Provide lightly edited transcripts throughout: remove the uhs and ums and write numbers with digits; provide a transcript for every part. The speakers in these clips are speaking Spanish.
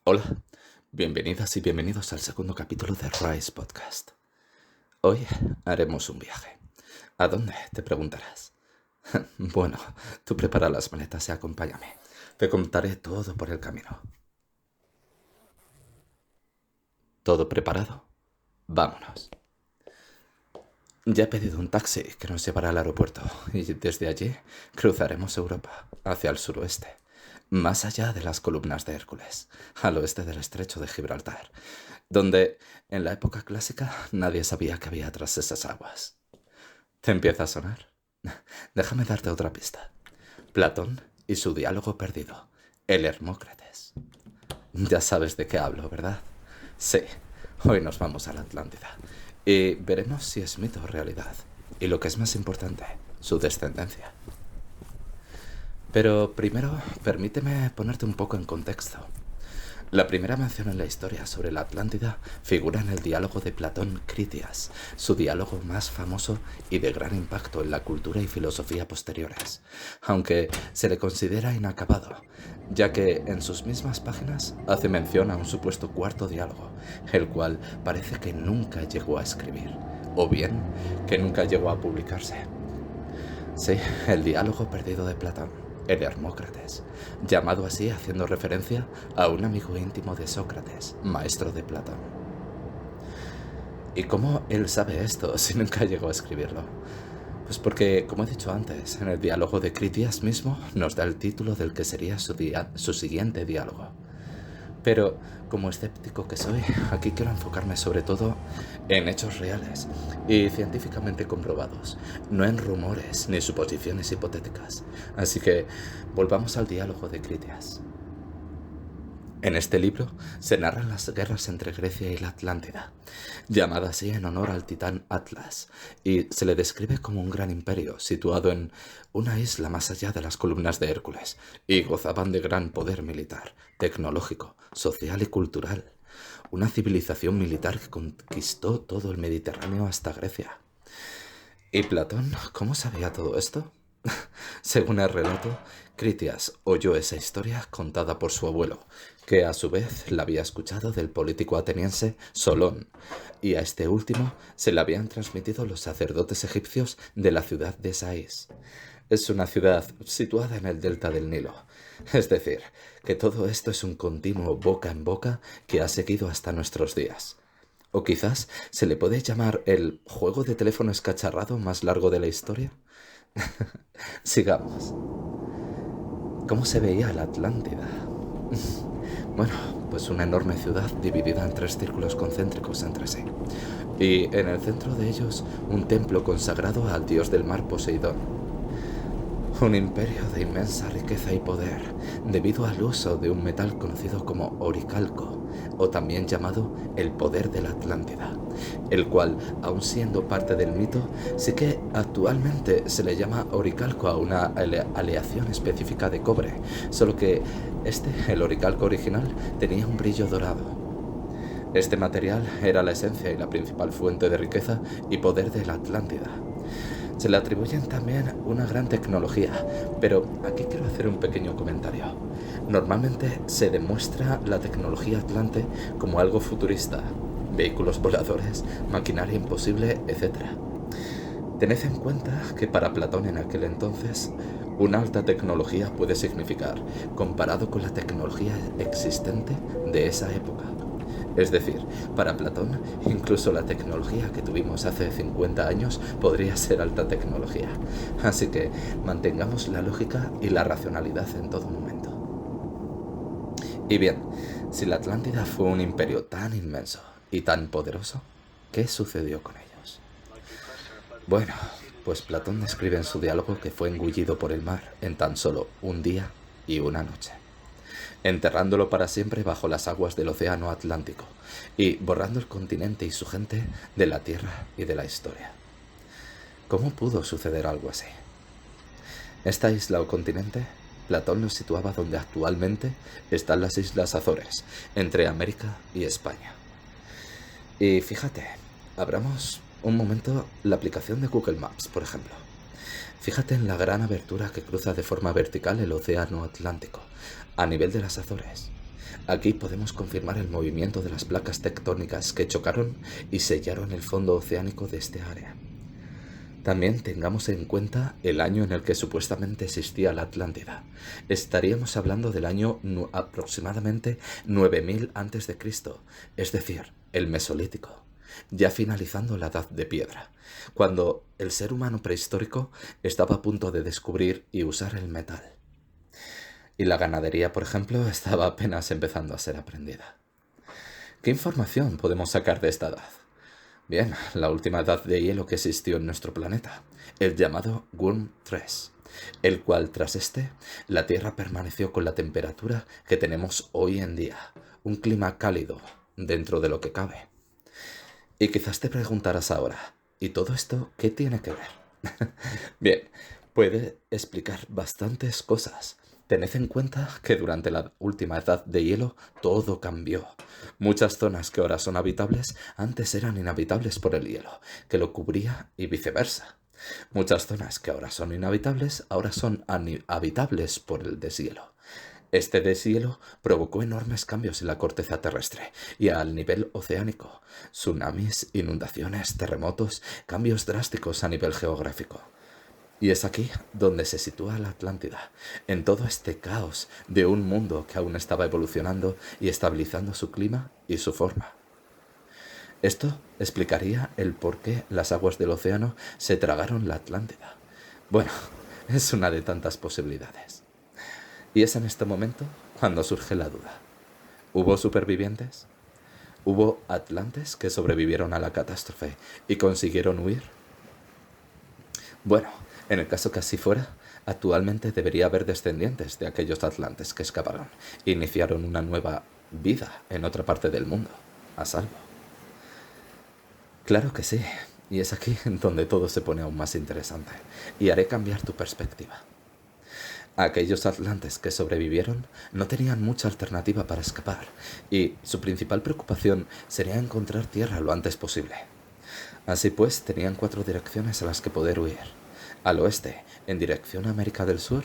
Hola, bienvenidas y bienvenidos al segundo capítulo de Rise Podcast. Hoy haremos un viaje. ¿A dónde? Te preguntarás. Bueno, tú prepara las maletas y acompáñame. Te contaré todo por el camino. ¿Todo preparado? Vámonos. Ya he pedido un taxi que nos llevará al aeropuerto y desde allí cruzaremos Europa hacia el suroeste, más allá de las columnas de Hércules, al oeste del estrecho de Gibraltar, donde en la época clásica nadie sabía que había tras esas aguas. ¿Te empieza a sonar? Déjame darte otra pista. Platón y su diálogo perdido, el Hermócrates. Ya sabes de qué hablo, ¿verdad? Sí, hoy nos vamos a la Atlántida y veremos si es mito o realidad, y lo que es más importante, su descendencia. Pero primero, permíteme ponerte un poco en contexto. La primera mención en la historia sobre la Atlántida figura en el diálogo de Platón Critias, su diálogo más famoso y de gran impacto en la cultura y filosofía posteriores, aunque se le considera inacabado, ya que en sus mismas páginas hace mención a un supuesto cuarto diálogo, el cual parece que nunca llegó a escribir, o bien que nunca llegó a publicarse. Sí, el diálogo perdido de Platón, el Hermócrates, llamado así haciendo referencia a un amigo íntimo de Sócrates, maestro de Platón. ¿Y cómo él sabe esto si nunca llegó a escribirlo? Pues porque, como he dicho antes, en el diálogo de Critias mismo nos da el título del que sería su siguiente diálogo. Pero, como escéptico que soy, aquí quiero enfocarme sobre todo en hechos reales y científicamente comprobados, no en rumores ni suposiciones hipotéticas. Así que volvamos al diálogo de Critias. En este libro se narran las guerras entre Grecia y la Atlántida, llamada así en honor al titán Atlas, y se le describe como un gran imperio situado en una isla más allá de las columnas de Hércules, y gozaban de gran poder militar, tecnológico, social y cultural. Una civilización militar que conquistó todo el Mediterráneo hasta Grecia. ¿Y Platón cómo sabía todo esto? Según el relato, Critias oyó esa historia contada por su abuelo, que a su vez la había escuchado del político ateniense Solón, y a este último se la habían transmitido los sacerdotes egipcios de la ciudad de Sais. Es una ciudad situada en el delta del Nilo. Es decir, que todo esto es un continuo boca en boca que ha seguido hasta nuestros días. O quizás se le puede llamar el juego de teléfono escacharrado más largo de la historia. Sigamos. ¿Cómo se veía la Atlántida? Bueno, pues una enorme ciudad dividida en tres círculos concéntricos entre sí. Y en el centro de ellos un templo consagrado al dios del mar Poseidón. Un imperio de inmensa riqueza y poder, debido al uso de un metal conocido como oricalco, o también llamado el poder de la Atlántida, el cual, aun siendo parte del mito, sí que actualmente se le llama oricalco a una aleación específica de cobre, solo que el oricalco original, tenía un brillo dorado. Este material era la esencia y la principal fuente de riqueza y poder de la Atlántida. Se le atribuyen también una gran tecnología, pero aquí quiero hacer un pequeño comentario. Normalmente se demuestra la tecnología atlante como algo futurista, vehículos voladores, maquinaria imposible, etc. Tened en cuenta que para Platón en aquel entonces, una alta tecnología puede significar, comparado con la tecnología existente de esa época. Es decir, para Platón, incluso la tecnología que tuvimos hace 50 años podría ser alta tecnología. Así que mantengamos la lógica y la racionalidad en todo momento. Y bien, si la Atlántida fue un imperio tan inmenso y tan poderoso, ¿qué sucedió con ellos? Bueno, pues Platón describe en su diálogo que fue engullido por el mar en tan solo un día y una noche, enterrándolo para siempre bajo las aguas del océano Atlántico y borrando el continente y su gente de la tierra y de la historia. ¿Cómo pudo suceder algo así? Esta isla o continente, Platón lo situaba donde actualmente están las Islas Azores, entre América y España. Y fíjate, abramos un momento la aplicación de Google Maps, por ejemplo. Fíjate en la gran abertura que cruza de forma vertical el océano Atlántico, a nivel de las Azores. Aquí podemos confirmar el movimiento de las placas tectónicas que chocaron y sellaron el fondo oceánico de este área. También tengamos en cuenta el año en el que supuestamente existía la Atlántida. Estaríamos hablando del año aproximadamente 9000 a.C., es decir, el Mesolítico, ya finalizando la Edad de Piedra, cuando el ser humano prehistórico estaba a punto de descubrir y usar el metal. Y la ganadería, por ejemplo, estaba apenas empezando a ser aprendida. ¿Qué información podemos sacar de esta edad? Bien, la última edad de hielo que existió en nuestro planeta, el llamado Wurm 3, el cual tras este, la Tierra permaneció con la temperatura que tenemos hoy en día, un clima cálido dentro de lo que cabe. Y quizás te preguntarás ahora, ¿y todo esto qué tiene que ver? Bien, puede explicar bastantes cosas. Tened en cuenta que durante la última edad de hielo todo cambió. Muchas zonas que ahora son habitables antes eran inhabitables por el hielo, que lo cubría y viceversa. Muchas zonas que ahora son inhabitables ahora son habitables por el deshielo. Este deshielo provocó enormes cambios en la corteza terrestre y al nivel oceánico. Tsunamis, inundaciones, terremotos, cambios drásticos a nivel geográfico. Y es aquí donde se sitúa la Atlántida, en todo este caos de un mundo que aún estaba evolucionando y estabilizando su clima y su forma. Esto explicaría el por qué las aguas del océano se tragaron la Atlántida. Bueno, es una de tantas posibilidades. Y es en este momento cuando surge la duda. ¿Hubo supervivientes? ¿Hubo atlantes que sobrevivieron a la catástrofe y consiguieron huir? Bueno, en el caso que así fuera, actualmente debería haber descendientes de aquellos atlantes que escaparon e iniciaron una nueva vida en otra parte del mundo, a salvo. Claro que sí, y es aquí en donde todo se pone aún más interesante, y haré cambiar tu perspectiva. Aquellos atlantes que sobrevivieron no tenían mucha alternativa para escapar, y su principal preocupación sería encontrar tierra lo antes posible. Así pues, tenían 4 direcciones a las que poder huir. Al oeste, en dirección a América del Sur,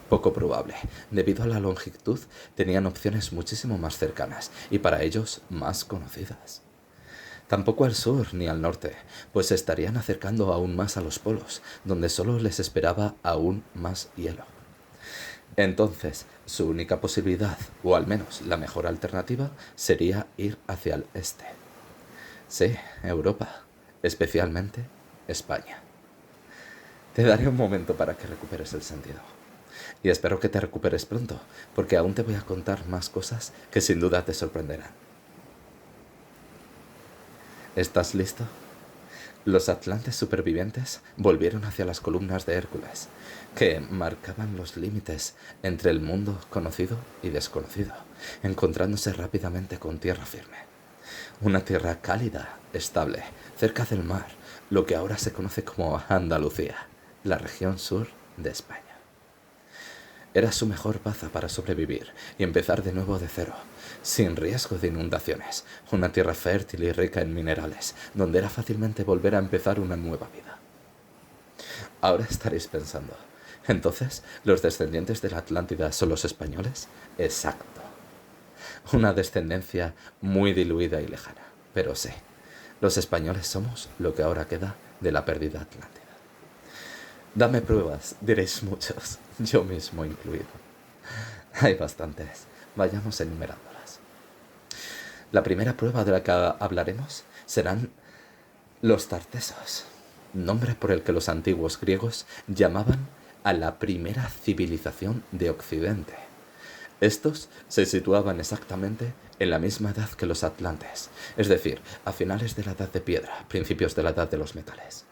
poco probable. Debido a la longitud, tenían opciones muchísimo más cercanas, y para ellos más conocidas. Tampoco al sur ni al norte, pues se estarían acercando aún más a los polos, donde solo les esperaba aún más hielo. Entonces, su única posibilidad, o al menos la mejor alternativa, sería ir hacia el este. Sí, Europa, especialmente España. Te daré un momento para que recuperes el sentido. Y espero que te recuperes pronto, porque aún te voy a contar más cosas que sin duda te sorprenderán. ¿Estás listo? Los atlantes supervivientes volvieron hacia las columnas de Hércules, que marcaban los límites entre el mundo conocido y desconocido, encontrándose rápidamente con tierra firme. Una tierra cálida, estable, cerca del mar, lo que ahora se conoce como Andalucía, la región sur de España. Era su mejor baza para sobrevivir y empezar de nuevo de cero, sin riesgo de inundaciones, una tierra fértil y rica en minerales, donde era fácilmente volver a empezar una nueva vida. Ahora estaréis pensando, ¿entonces los descendientes de la Atlántida son los españoles? Exacto. Una descendencia muy diluida y lejana, pero sí, los españoles somos lo que ahora queda de la perdida Atlántida. Dame pruebas, diréis muchos, yo mismo incluido. Hay bastantes, vayamos enumerándolas. La primera prueba de la que hablaremos serán los tartesos, nombre por el que los antiguos griegos llamaban a la primera civilización de Occidente. Estos se situaban exactamente en la misma edad que los atlantes, es decir, a finales de la Edad de Piedra, principios de la Edad de los Metales.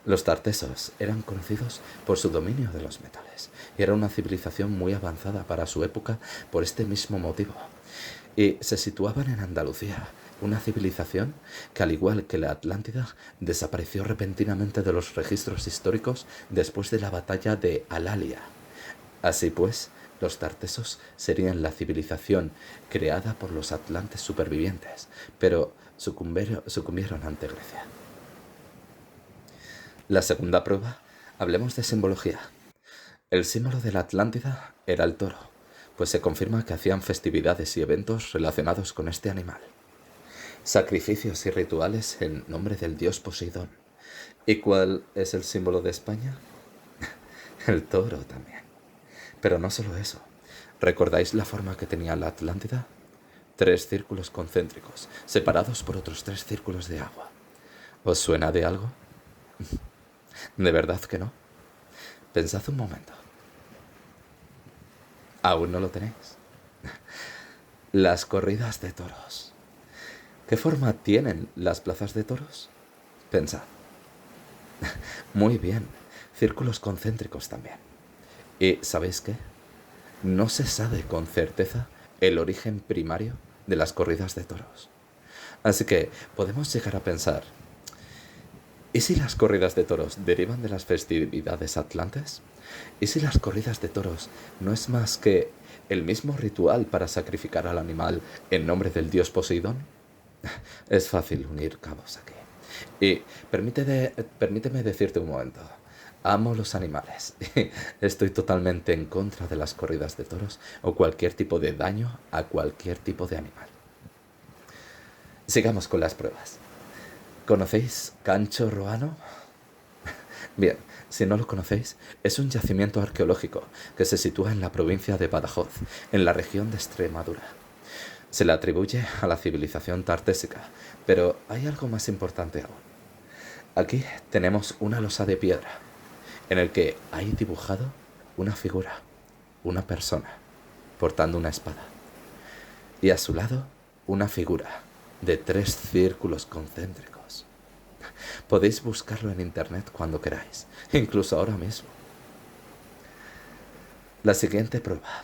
Los tartesos eran conocidos por su dominio de los metales y era una civilización muy avanzada para su época por este mismo motivo. Y se situaban en Andalucía, una civilización que, al igual que la Atlántida, desapareció repentinamente de los registros históricos después de la batalla de Alalia. Así pues, los tartesos serían la civilización creada por los atlantes supervivientes, pero sucumbieron ante Grecia. La segunda prueba, hablemos de simbología. El símbolo de la Atlántida era el toro, pues se confirma que hacían festividades y eventos relacionados con este animal. Sacrificios y rituales en nombre del dios Poseidón. ¿Y cuál es el símbolo de España? El toro también. Pero no solo eso. ¿Recordáis la forma que tenía la Atlántida? 3 círculos concéntricos, separados por otros 3 círculos de agua. ¿Os suena de algo? ¿De verdad que no? Pensad un momento. ¿Aún no lo tenéis? Las corridas de toros. ¿Qué forma tienen las plazas de toros? Pensad. Muy bien, círculos concéntricos también. ¿Y sabéis qué? No se sabe con certeza el origen primario de las corridas de toros. Así que podemos llegar a pensar, ¿y si las corridas de toros derivan de las festividades atlantes? ¿Y si las corridas de toros no es más que el mismo ritual para sacrificar al animal en nombre del dios Poseidón? Es fácil unir cabos aquí. Y permíteme decirte un momento. Amo los animales. Estoy totalmente en contra de las corridas de toros o cualquier tipo de daño a cualquier tipo de animal. Sigamos con las pruebas. ¿Conocéis Cancho Roano? Bien, si no lo conocéis, es un yacimiento arqueológico que se sitúa en la provincia de Badajoz, en la región de Extremadura. Se le atribuye a la civilización tartésica, pero hay algo más importante aún. Aquí tenemos una losa de piedra, en el que hay dibujado una figura, una persona, portando una espada. Y a su lado, una figura de 3 círculos concéntricos. Podéis buscarlo en internet cuando queráis, incluso ahora mismo. La siguiente prueba.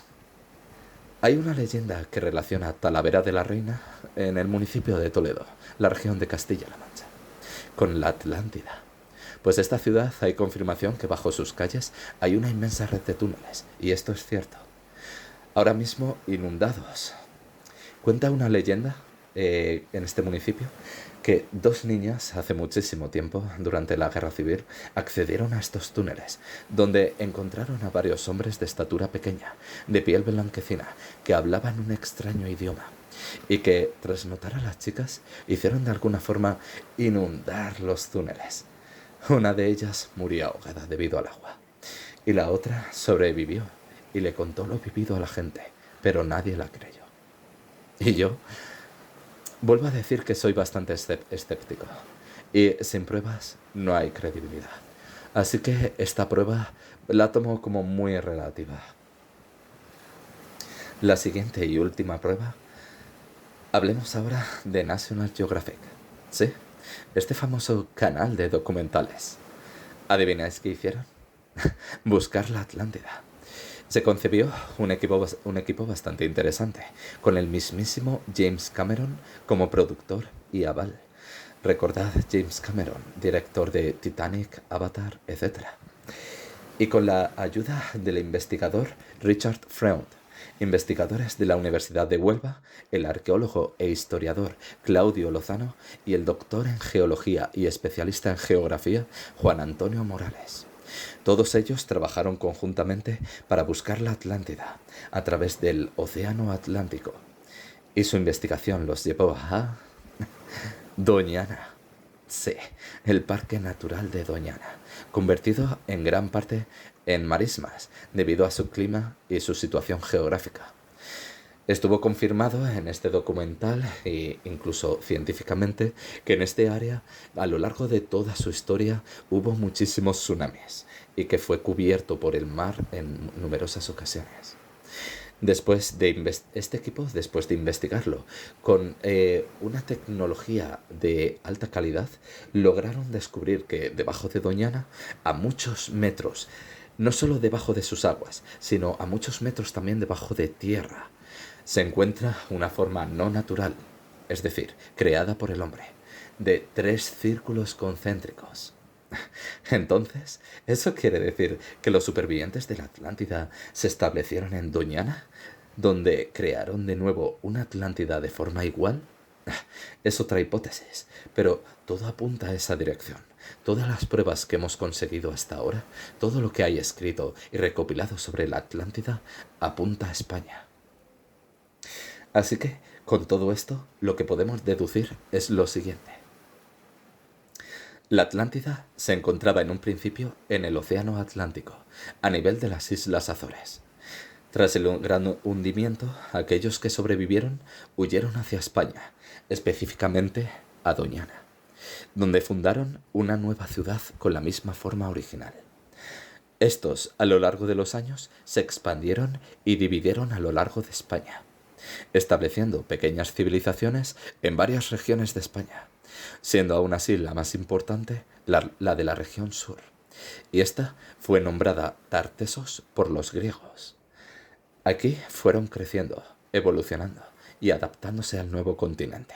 Hay una leyenda que relaciona a Talavera de la Reina, en el municipio de Toledo, la región de Castilla-La Mancha, con la Atlántida. Pues esta ciudad hay confirmación que bajo sus calles hay una inmensa red de túneles, y esto es cierto. Ahora mismo inundados. Cuenta una leyenda en este municipio que 2 niñas hace muchísimo tiempo, durante la Guerra Civil, accedieron a estos túneles, donde encontraron a varios hombres de estatura pequeña, de piel blanquecina, que hablaban un extraño idioma, y que, tras notar a las chicas, hicieron de alguna forma inundar los túneles. Una de ellas murió ahogada debido al agua, y la otra sobrevivió y le contó lo vivido a la gente, pero nadie la creyó. Y yo vuelvo a decir que soy bastante escéptico, y sin pruebas no hay credibilidad. Así que esta prueba la tomo como muy relativa. La siguiente y última prueba. Hablemos ahora de National Geographic. Sí, este famoso canal de documentales. ¿Adivináis qué hicieron? Buscar la Atlántida. Se concebió un equipo bastante interesante, con el mismísimo James Cameron como productor y aval. Recordad James Cameron, director de Titanic, Avatar, etc. Y con la ayuda del investigador Richard Freund, investigadores de la Universidad de Huelva, el arqueólogo e historiador Claudio Lozano y el doctor en geología y especialista en geografía Juan Antonio Morales. Todos ellos trabajaron conjuntamente para buscar la Atlántida a través del Océano Atlántico, y su investigación los llevó a Doñana. Sí, el Parque Natural de Doñana, convertido en gran parte en marismas debido a su clima y su situación geográfica. Estuvo confirmado en este documental e incluso científicamente que en este área, a lo largo de toda su historia, hubo muchísimos tsunamis y que fue cubierto por el mar en numerosas ocasiones. Este equipo, después de investigarlo con una tecnología de alta calidad, lograron descubrir que debajo de Doñana, a muchos metros, no solo debajo de sus aguas, sino a muchos metros también debajo de tierra, se encuentra una forma no natural, es decir, creada por el hombre, de 3 círculos concéntricos. Entonces, ¿eso quiere decir que los supervivientes de la Atlántida se establecieron en Doñana, donde crearon de nuevo una Atlántida de forma igual? Es otra hipótesis, pero todo apunta a esa dirección. Todas las pruebas que hemos conseguido hasta ahora, todo lo que hay escrito y recopilado sobre la Atlántida, apunta a España. Así que, con todo esto, lo que podemos deducir es lo siguiente. La Atlántida se encontraba en un principio en el Océano Atlántico, a nivel de las Islas Azores. Tras el gran hundimiento, aquellos que sobrevivieron huyeron hacia España, específicamente a Doñana, donde fundaron una nueva ciudad con la misma forma original. Estos, a lo largo de los años, se expandieron y dividieron a lo largo de España, estableciendo pequeñas civilizaciones en varias regiones de España, siendo aún así la más importante la de la región sur, y esta fue nombrada Tartesos por los griegos. Aquí fueron creciendo, evolucionando y adaptándose al nuevo continente,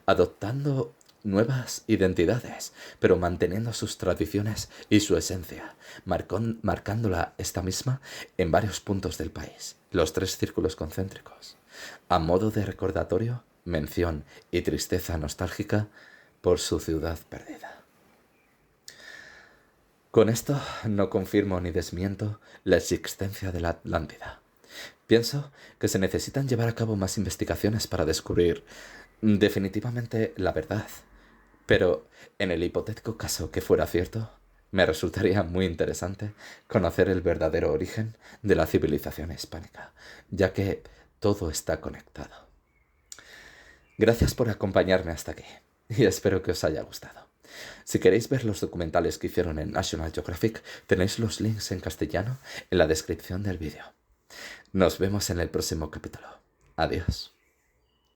adoptando nuevas identidades, pero manteniendo sus tradiciones y su esencia, marcándola esta misma en varios puntos del país, los 3 círculos concéntricos, a modo de recordatorio, mención y tristeza nostálgica por su ciudad perdida. Con esto no confirmo ni desmiento la existencia de la Atlántida. Pienso que se necesitan llevar a cabo más investigaciones para descubrir definitivamente la verdad. Pero en el hipotético caso que fuera cierto, me resultaría muy interesante conocer el verdadero origen de la civilización hispánica, ya que todo está conectado. Gracias por acompañarme hasta aquí, y espero que os haya gustado. Si queréis ver los documentales que hicieron en National Geographic, tenéis los links en castellano en la descripción del vídeo. Nos vemos en el próximo capítulo. Adiós.